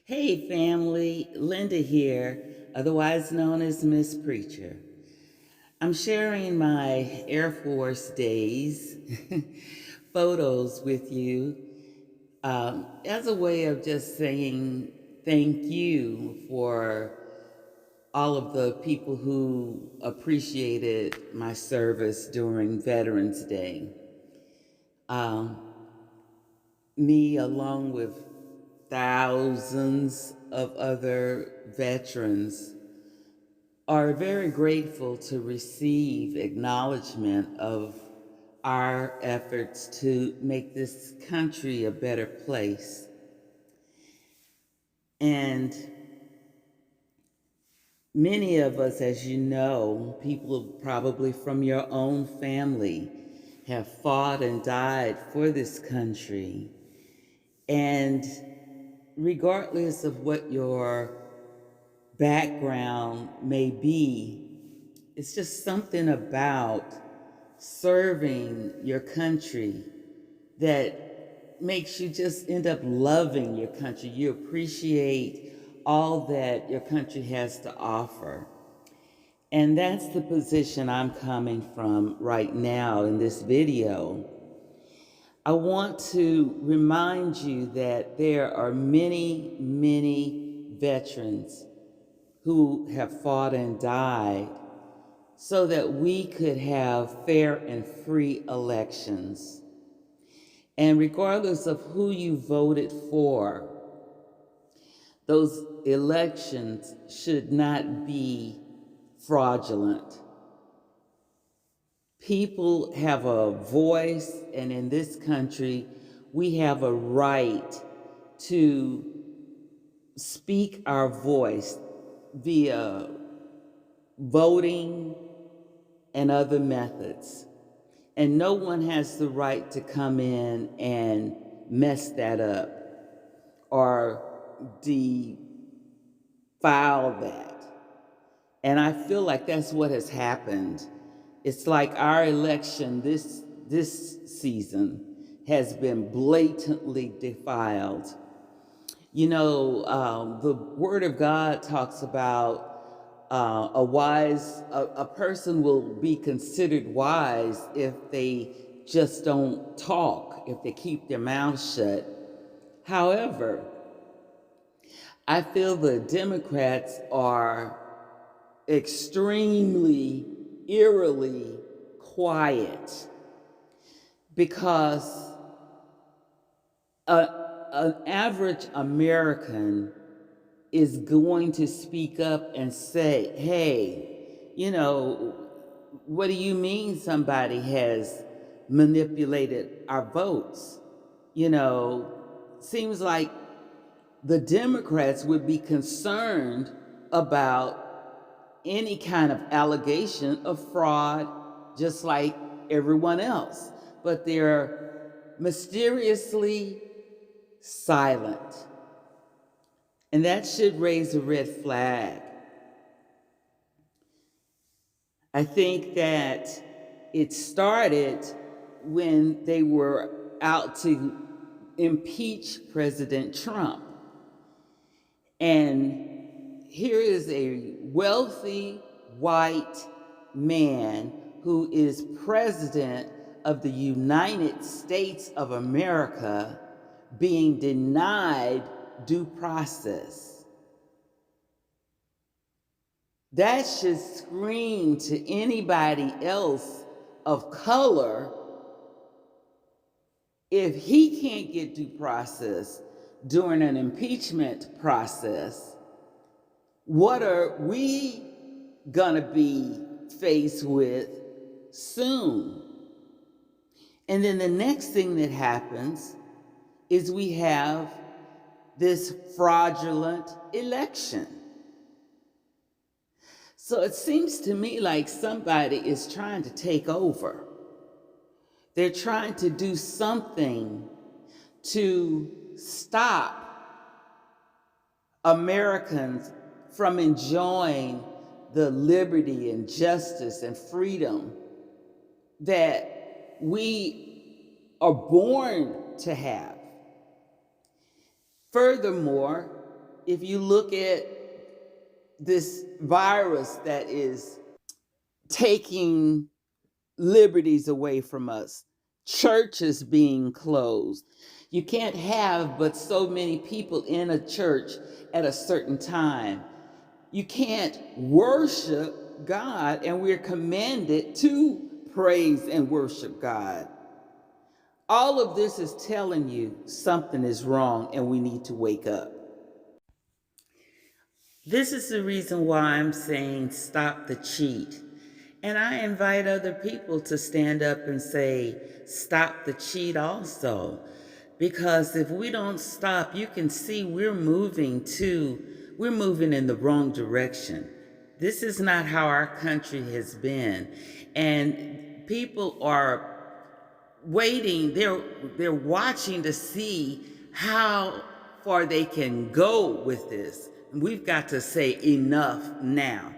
Hey family, Linda here, otherwise known as Miss Preacher. I'm sharing my Air Force days photos with you as a way of just saying thank you for all of the people who appreciated my service during Veterans Day. Um, Me, along with thousands of other veterans, are very grateful to receive acknowledgement of our efforts to make this country a better place. And many of us, as you know, people probably from your own family, have fought and died for this country. And regardless of what your background may be, it's just something about serving your country that makes you just end up loving your country. You appreciate all that your country has to offer. And that's the position I'm coming from right now in this video. I want to remind you that there are many, many veterans who have fought and died so that we could have fair and free elections. And regardless of who you voted for, those elections should not be fraudulent. People have a voice, and in this country, we have a right to speak our voice via voting and other methods. And no one has the right to come in and mess that up or defile that. And I feel like that's what has happened. It's like our election this season has been blatantly defiled. You know, the Word of God talks about a person will be considered wise if they just don't talk, if they keep their mouths shut. However, I feel the Democrats are extremely, eerily quiet because a, an average American is going to speak up and say, hey, what do you mean somebody has manipulated our votes? Seems like the Democrats would be concerned about any kind of allegation of fraud, just like everyone else. But they're mysteriously silent. And that should raise a red flag. I think that it started when they were out to impeach President Trump. And here is a wealthy white man who is president of the United States of America being denied due process. That should scream to anybody else of color. If he can't get due process during an impeachment process, what are we gonna be faced with soon? And then the next thing that happens is we have this fraudulent election. So it seems to me like somebody is trying to take over. They're trying to do something to stop Americans from enjoying the liberty and justice and freedom that we are born to have. Furthermore, If you look at this virus that is taking liberties away from us, churches being closed. You can't have but so many people in a church at a certain time. You can't worship God, and we're commanded to praise and worship God. All of this is telling you something is wrong and we need to wake up. This is the reason why I'm saying stop the cheat. And I invite other people to stand up and say, stop the cheat also. Because if we don't stop, you can see we're moving in the wrong direction. This is not how our country has been. And people are waiting, they're watching to see how far they can go with this. We've got to say enough now.